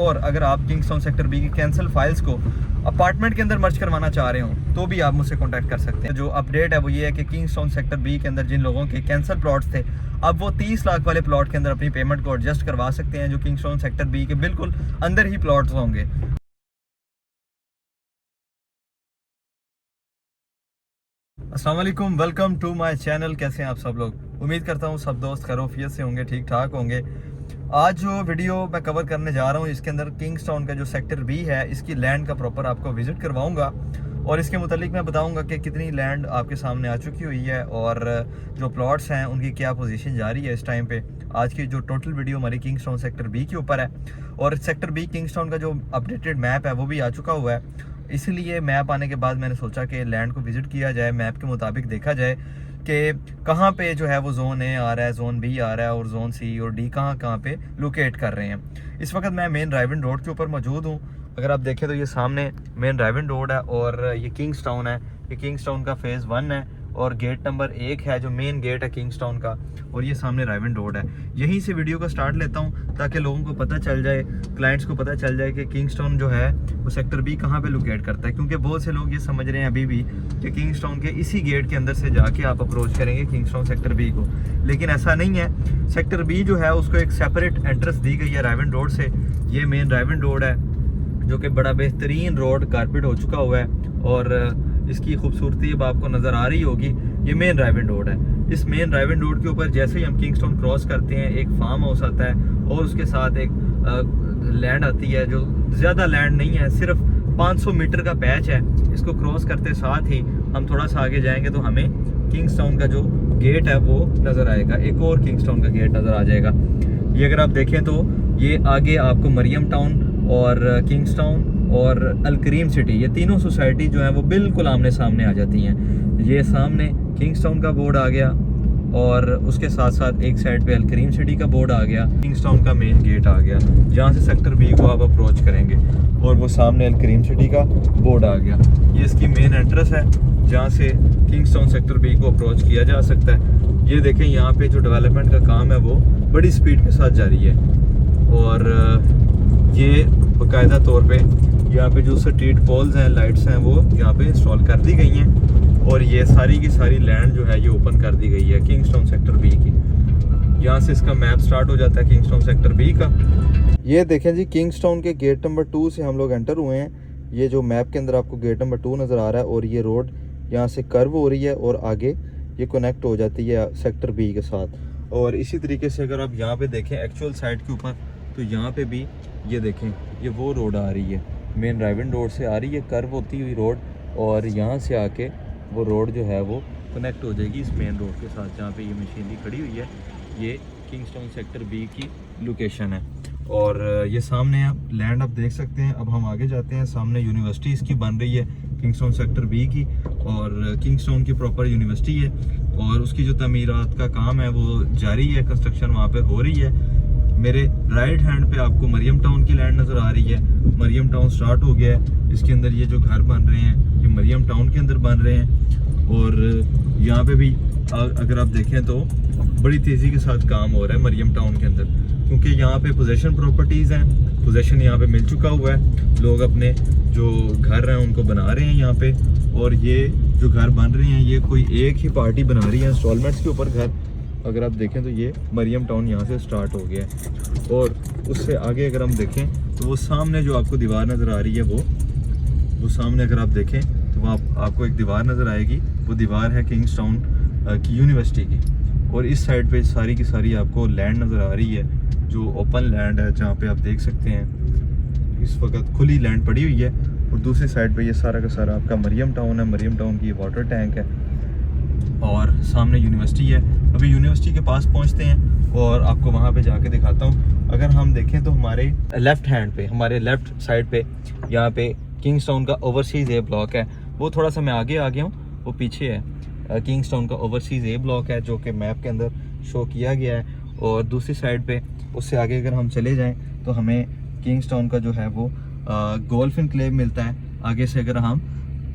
और अगर आप किंगस्टाउन सेक्टर बी की कैंसिल फाइल्स को अपार्टमेंट के अंदर मर्ज करवाना चाह रहे हो तो भी आप मुझसे कांटेक्ट कर सकते हैं। जो अपडेट है वो ये है कि किंगस्टाउन सेक्टर बी के अंदर जिन लोगों के कैंसिल प्लॉट्स थे, अब वो 30 लाख वाले प्लॉट के अंदर अपनी पेमेंट को एडजस्ट करवा सकते हैं, जो किंगस्टाउन सेक्टर बी के बिल्कुल अंदर ही प्लॉट्स होंगे। अस्सलाम वालेकुम, वेलकम टू माय चैनल। कैसे हैं आप सब लोग? उम्मीद करता हूँ सब दोस्त खैरियत से होंगे, ठीक ठाक होंगे। आज जो वीडियो मैं कवर करने जा रहा हूँ इसके अंदर किंगस्टाउन का जो सेक्टर बी है इसकी लैंड का प्रॉपर आपको विजिट करवाऊंगा और इसके मुतालिक मैं बताऊंगा कि कितनी लैंड आपके सामने आ चुकी हुई है और जो प्लॉट्स हैं उनकी क्या पोजीशन जा रही है इस टाइम पे। आज की जो टोटल वीडियो हमारी किंगस्टाउन सेक्टर बी के ऊपर है और सेक्टर बी किंगस्टाउन का जो अपडेटेड मैप है वो भी आ चुका हुआ है। इसीलिए मैप आने के बाद मैंने सोचा कि लैंड को विजिट किया जाए, मैप के मुताबिक देखा जाए कि कहाँ पे जो है वो जोन ए आ रहा है, जोन बी आ रहा है और जोन सी और डी कहाँ पे लोकेट कर रहे हैं। इस वक्त मैं मेन ड्राइविंग रोड के ऊपर मौजूद हूँ। अगर आप देखें तो ये सामने मेन ड्राइविंग रोड है और ये किंगस्टाउन है। ये किंगस्टाउन का फेज़ 1 है और गेट नंबर 1 है जो मेन गेट है किंगस्टाउन का, और ये सामने ड्राइविंग रोड है। यहीं से वीडियो को स्टार्ट लेता हूँ ताकि लोगों को पता चल जाए, क्लाइंट्स को पता चल जाए कि किंगस्टाउन जो है वो सेक्टर बी कहाँ पे लोकेट करता है, क्योंकि बहुत से लोग ये समझ रहे हैं अभी भी कि किंगस्टाउन के इसी गेट के अंदर से जाके आप अप्रोच करेंगे किंगस्टाउन सेक्टर बी को, लेकिन ऐसा नहीं है। सेक्टर बी जो है उसको एक सेपरेट एंट्रेंस दी गई है ड्राइविंग रोड से। ये मेन ड्राइविंग रोड है जो कि बड़ा बेहतरीन रोड कारपेट हो चुका हुआ है और इसकी खूबसूरती अब आपको नज़र आ रही होगी। ये मेन ड्राइविंग रोड है। इस मेन ड्राइविंग रोड के ऊपर जैसे ही हम किंगस्टाउन क्रॉस करते हैं एक फार्म हाउस आता है और उसके साथ एक लैंड आती है जो ज़्यादा लैंड नहीं है, सिर्फ 500 मीटर का पैच है। इसको क्रॉस करते साथ ही हम थोड़ा सा आगे जाएंगे तो हमें किंगस्टाउन का जो गेट है वो नज़र आएगा, एक और किंगस्टाउन का गेट नज़र आ जाएगा। ये अगर आप देखें तो ये आगे आपको मरियम टाउन और किंगस्टाउन और अलकरीम सिटी, ये तीनों सोसाइटी जो है वो बिल्कुल आमने सामने आ जाती हैं। ये सामने किंगस्टाउन का बोर्ड आ गया और उसके साथ साथ एक साइड पे अलकरीम सिटी का बोर्ड आ गया, किंगस्टाउन का मेन गेट आ गया जहाँ से सेक्टर बी को आप अप्रोच करेंगे, और वो सामने अलकरीम सिटी का बोर्ड आ गया। ये इसकी मेन एड्रेस है जहाँ से किंगस्टाउन सेक्टर बी को अप्रोच किया जा सकता है। ये देखें यहाँ पे जो डेवलपमेंट का काम है वो बड़ी स्पीड के साथ जारी है और ये बाकायदा तौर पे यहाँ पे जो स्ट्रीट पोल्स हैं, लाइट्स हैं, वो यहाँ पे इंस्टॉल कर दी गई हैं और ये सारी की सारी लैंड जो है ये ओपन कर दी गई है किंगस्टाउन सेक्टर बी की। यहाँ से इसका मैप स्टार्ट हो जाता है किंगस्टाउन सेक्टर बी का। ये देखें जी, किंगस्टाउन के गेट नंबर 2 से हम लोग एंटर हुए हैं। ये जो मैप के अंदर आपको गेट नंबर 2 नज़र आ रहा है और ये रोड यहाँ से कर्व हो रही है और आगे ये कनेक्ट हो जाती है सेक्टर बी के साथ। और इसी तरीके से अगर आप यहाँ पे देखें एक्चुअल साइड के ऊपर तो यहाँ पे भी ये देखें, ये वो रोड आ रही है, मेन ड्राइविंग रोड से आ रही है कर्व होती हुई रोड, और यहाँ से आके वो रोड जो है वो कनेक्ट हो जाएगी इस मेन रोड के साथ जहाँ पे ये मशीनरी खड़ी हुई है। ये किंगस्टाउन सेक्टर बी की लोकेशन है और ये सामने आप लैंड आप देख सकते हैं। अब हम आगे जाते हैं, सामने यूनिवर्सिटी इसकी बन रही है किंगस्टाउन सेक्टर बी की और किंगस्टाउन की प्रॉपर यूनिवर्सिटी है और उसकी जो तमीरात का काम है वो जारी है, कंस्ट्रक्शन वहाँ पे हो रही है। मेरे राइट हैंड पे आपको मरियम टाउन की लैंड नज़र आ रही है। मरियम टाउन स्टार्ट हो गया है, इसके अंदर ये जो घर बन रहे हैं ये मरियम टाउन के अंदर बन रहे हैं और यहाँ पे भी अगर आप देखें तो बड़ी तेज़ी के साथ काम हो रहा है मरियम टाउन के अंदर, क्योंकि यहाँ पे पोजेशन प्रॉपर्टीज़ हैं, पोजेशन यहाँ पे मिल चुका हुआ है। लोग अपने जो घर हैं उनको बना रहे हैं यहाँ पे, और ये जो घर बन रहे हैं ये कोई एक ही पार्टी बना रही है इंस्टॉलमेंट्स के ऊपर घर। अगर आप देखें तो ये मरियम टाउन यहाँ से स्टार्ट हो गया है और उससे आगे अगर हम देखें तो वो सामने जो आपको दीवार नज़र आ रही है वो सामने अगर आप देखें तो वहाँ आपको एक दीवार नज़र आएगी, वो दीवार है किंगस्टाउन की यूनिवर्सिटी की। और इस साइड पे सारी की सारी आपको लैंड नज़र आ रही है जो ओपन लैंड है, जहाँ पे आप देख सकते हैं इस वक्त खुली लैंड पड़ी हुई है। और दूसरी साइड पे ये सारा का सारा आपका मरियम टाउन है, मरियम टाउन की वाटर टैंक है और सामने यूनिवर्सिटी है। अभी यूनिवर्सिटी के पास पहुंचते हैं और आपको वहां पे जाके दिखाता हूं। अगर हम देखें तो हमारे लेफ्ट हैंड पे, हमारे लेफ्ट साइड पे यहाँ पे किंगस्टाउन का ओवरसीज़ ए ब्लॉक है। वो थोड़ा सा मैं आगे आ गया हूँ, वो पीछे है। किंगस्टाउन का ओवरसीज़ ए ब्लॉक है जो कि मैप के अंदर शो किया गया है। और दूसरी साइड पे उससे आगे अगर हम चले जाएँ तो हमें किंगस्टाउन का जो है वो गोल्फ एनक्लेव मिलता है। आगे से अगर हम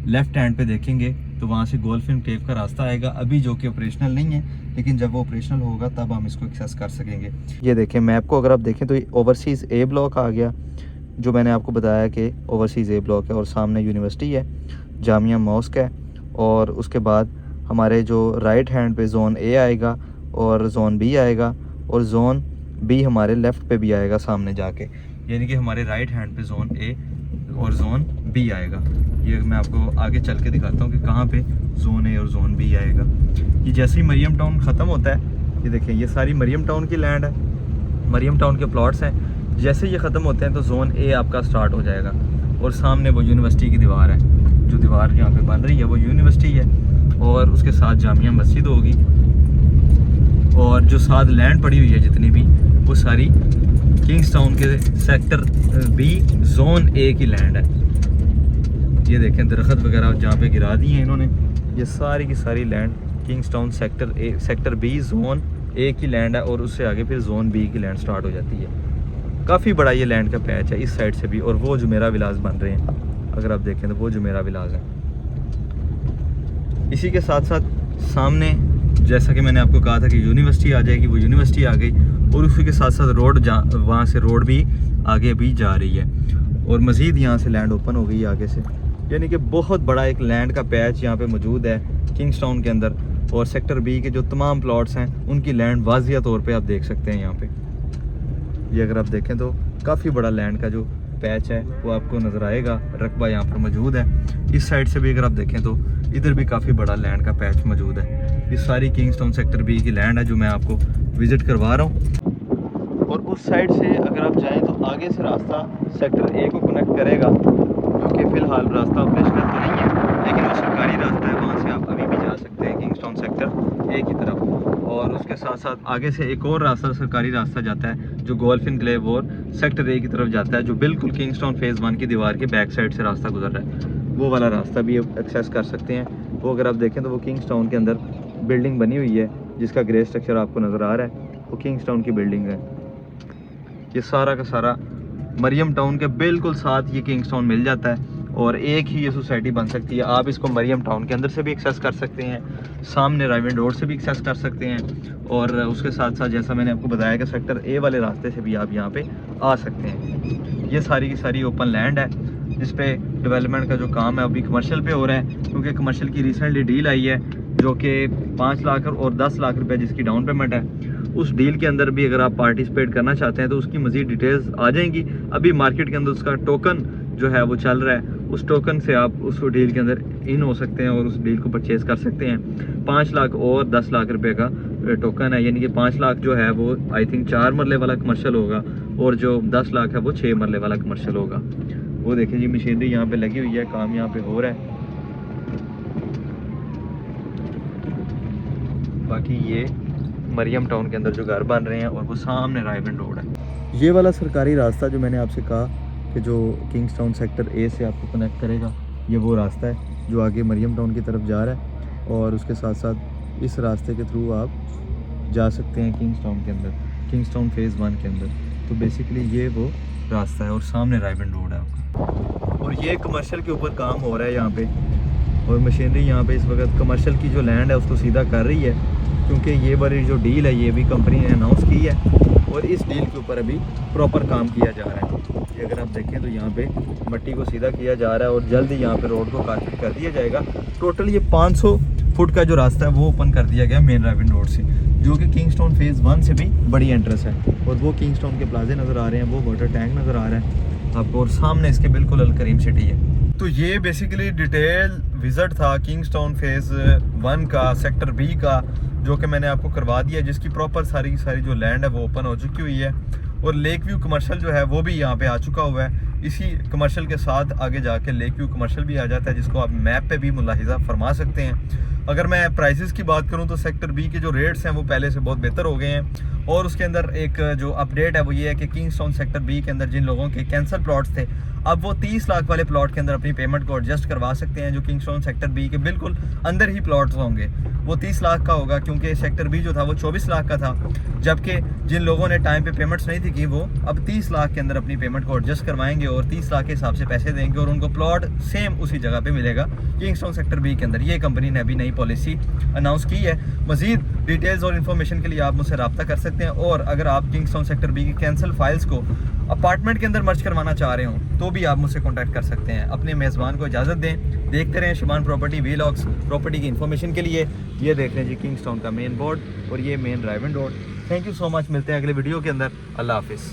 लेफ्ट हैंड पे देखेंगे तो वहाँ से गोल्फ एनक्लेव का रास्ता आएगा, अभी जो कि ऑपरेशनल नहीं है, लेकिन जब वो ऑपरेशनल होगा तब हम इसको एक्सेस कर सकेंगे। ये देखें मैप को अगर आप देखें तो ओवरसीज़ ए ब्लॉक आ गया, जो मैंने आपको बताया कि ओवरसीज़ ए ब्लॉक है और सामने यूनिवर्सिटी है, जामिया मॉस्क है, और उसके बाद हमारे जो राइट हैंड पे ज़ोन ए आएगा और ज़ोन बी आएगा, और ज़ोन बी हमारे लेफ़्ट पे भी आएगा सामने जाके, यानी कि हमारे राइट हैंड पे ज़ोन ए और ज़ोन बी आएगा। ये मैं आपको आगे चल के दिखाता हूँ कि कहाँ पे ज़ोन ए और ज़ोन बी आएगा। ये जैसे ही मरियम टाउन ख़त्म होता है, ये देखें ये सारी मरियम टाउन की लैंड है, मरियम टाउन के प्लॉट्स हैं। जैसे ये ख़त्म होते हैं तो ज़ोन ए आपका स्टार्ट हो जाएगा, और सामने वो यूनिवर्सिटी की दीवार है, जो दीवार यहाँ पे बन रही है वो यूनिवर्सिटी है, और उसके साथ जामिया मस्जिद होगी, और जो साथ लैंड पड़ी हुई है जितनी भी, वो सारी किंग्सटाउन के सेक्टर बी ज़ोन ए की लैंड है। ये देखें दरख्त वगैरह जहाँ पे गिरा दिए हैं इन्होंने, ये सारी की सारी land Kingstown sector B zone A की लैंड है, और उससे आगे फिर ज़ोन बी की लैंड स्टार्ट हो जाती है। काफ़ी बड़ा ये लैंड का पैच है इस साइड से भी, और वो जुमेरा विलास बन रहे हैं, अगर आप देखें तो वो जुमेरा विलास है। इसी के साथ साथ सामने जैसा कि मैंने आपको कहा था कि यूनिवर्सिटी आ जाएगी, वो यूनिवर्सिटी आ गई, और उसी के साथ साथ रोड वहाँ से रोड भी आगे भी जा रही है, और मज़ीद यहाँ से लैंड ओपन हो गई है आगे से, यानी कि बहुत बड़ा एक लैंड का पैच यहाँ पे मौजूद है किंग्सटाउन के अंदर। और सेक्टर बी के जो तमाम प्लॉट्स हैं उनकी लैंड वाजिया तौर पे आप देख सकते हैं यहाँ पे। ये अगर आप देखें तो काफ़ी बड़ा लैंड का जो पैच है वो आपको नज़र आएगा, रकबा यहाँ पर मौजूद है। इस साइड से भी अगर आप देखें तो इधर भी काफ़ी बड़ा लैंड का पैच मौजूद है। ये सारी किंग्सटाउन सेक्टर बी की लैंड है जो मैं आपको विज़िट करवा रहा हूँ। और उस साइड से अगर आप जाएँ तो आगे से रास्ता सेक्टर ए को कनेक्ट करेगा, क्योंकि फ़िलहाल रास्ता ऑपरेशनल तो नहीं है, लेकिन वो सरकारी रास्ता है, वहाँ से आप अभी भी जा सकते हैं किंग्सटाउन सेक्टर ए की तरफ। और उसके साथ साथ आगे से एक और रास्ता सरकारी रास्ता जाता है जो गोल्फ इनक्लेव और सेक्टर ए की तरफ जाता है, जो बिल्कुल किंग्सटाउन फेज़ 1 की दीवार के बैक साइड से रास्ता गुजर रहा है। वो वाला रास्ता भी एक्सेस कर सकते हैं। वो अगर आप देखें तो वो किंग्सटाउन के अंदर बिल्डिंग बनी हुई है जिसका ग्रे स्ट्रक्चर आपको नज़र आ रहा है, वो किंग्सटाउन की बिल्डिंग है। ये सारा का सारा मरियम टाउन के बिल्कुल साथ ये किंग्सटाउन मिल जाता है, और एक ही ये सोसाइटी बन सकती है। आप इसको मरियम टाउन के अंदर से भी एक्सेस कर सकते हैं, सामने राइवन रोड से भी एक्सेस कर सकते हैं, और उसके साथ साथ जैसा मैंने आपको बताया कि सेक्टर ए वाले रास्ते से भी आप यहाँ पे आ सकते हैं। ये सारी की सारी ओपन लैंड है जिस पे डेवलपमेंट का जो काम है अभी कमर्शियल पे हो रहा है, क्योंकि कमर्शियल की रिसेंटली डील आई है जो कि 5 लाख और 10 लाख रुपए जिसकी डाउन पेमेंट है। उस डील के अंदर भी अगर आप पार्टिसिपेट करना चाहते हैं तो उसकी मज़ीद डिटेल्स आ जाएंगी। अभी मार्केट के अंदर उसका टोकन जो है वो चल रहा है, उस टोकन से आप उस डील के अंदर इन हो सकते हैं और उस डील को परचेज कर सकते हैं। 5 लाख और 10 लाख रुपए का टोकन है, यानी कि 5 लाख जो है वो आई थिंक 4 मरले वाला कमर्शियल होगा, और जो 10 लाख है वो 6 मरले वाला कमर्शियल होगा। वो देखिए जी मशीनरी यहाँ पे लगी हुई है, काम यहाँ पे हो रहा है। बाकी ये मरियम टाउन के अंदर जो घर बन रहे हैं, और वो सामने राइवन रोड है। ये वाला सरकारी रास्ता जो मैंने आपसे कहा कि जो किंग्सटाउन सेक्टर ए से आपको कनेक्ट करेगा, ये वो रास्ता है जो आगे मरियम टाउन की तरफ जा रहा है, और उसके साथ साथ इस रास्ते के थ्रू आप जा सकते हैं किंग्सटाउन के अंदर, किंग्सटाउन फेज़ 1 के अंदर। तो बेसिकली ये वो रास्ता है, और सामने राइवन रोड है आपका। और ये कमर्शियल के ऊपर काम हो रहा है यहाँ पे, और मशीनरी यहाँ पे इस वक्त कमर्शियल की जो लैंड है उसको सीधा कर रही है, क्योंकि ये वाली जो डील है ये भी कंपनी ने अनाउंस की है, और इस डील के ऊपर अभी प्रॉपर काम किया जा रहा है। ये अगर आप देखें तो यहाँ पे मट्टी को सीधा किया जा रहा है, और जल्द ही यहाँ पे रोड को कारपेट कर दिया जाएगा। टोटल ये 500 फुट का जो रास्ता है वो ओपन कर दिया गया मेन राइवन रोड से, जो कि किंग्सटाउन फेज़ 1 से भी बड़ी एंट्रेंस है। और वो किंग्सटाउन के प्लाजे नज़र आ रहे हैं, वो वाटर टैंक नज़र आ रहा है आपको, और सामने इसके बिल्कुल अल करीम सिटी है। तो ये बेसिकली डिटेल विज़िट था किंग्सटाउन फेज़ 1 का, सेक्टर बी का, जो कि मैंने आपको करवा दिया, जिसकी प्रॉपर सारी की सारी जो लैंड है वो ओपन हो चुकी हुई है, और लेक व्यू कमर्शियल जो है वो भी यहाँ पे आ चुका हुआ है। इसी कमर्शियल के साथ आगे जाके लेक व्यू कमर्शियल भी आ जाता है, जिसको आप मैप पे भी मुलाहिजा फरमा सकते हैं। अगर मैं प्राइसेस की बात करूं तो सेक्टर बी के जो रेट्स हैं वो पहले से बहुत बेहतर हो गए हैं, और उसके अंदर एक जो अपडेट है वो ये है कि किंग्सटाउन सेक्टर बी के अंदर जिन लोगों के कैंसल प्लॉट्स थे अब वो 30 लाख वाले प्लॉट के अंदर अपनी पेमेंट को एडजस्ट करवा सकते हैं, जो किंगस्टाउन सेक्टर बी के बिल्कुल अंदर ही प्लॉट्स होंगे। वो 30 लाख का होगा क्योंकि सेक्टर बी जो था वो 24 लाख का था, जबकि जिन लोगों ने टाइम पे पेमेंट्स नहीं थी की वो अब 30 लाख के अंदर अपनी पेमेंट को एडजस्ट करवाएंगे और 30 लाख के हिसाब से पैसे देंगे और उनको प्लॉट सेम उसी जगह पे मिलेगा किंगस्टाउन सेक्टर बी के अंदर। ये कंपनी ने अभी नई पॉलिसी अनाउंस की है। मजीद डिटेल्स और इन्फॉर्मेशन के लिए आप मुझसे रब्ता कर सकते हैं, और अगर आप किंगस्टाउन सेक्टर बी की कैंसिल फाइल्स को अपार्टमेंट के अंदर मर्ज करवाना चाह रहे हो तो भी आप मुझसे कॉन्टैक्ट कर सकते हैं। अपने मेज़बान को इजाज़त दें, देखते रहें शिबान प्रॉपर्टी वीलॉग्स। प्रॉपर्टी की इन्फॉर्मेशन के लिए ये देख लें जी किंगस्टाउन का मेन बोर्ड और ये main drive and road. Thank you so much, मिलते हैं अगले वीडियो के अंदर। अल्लाह हाफिज़।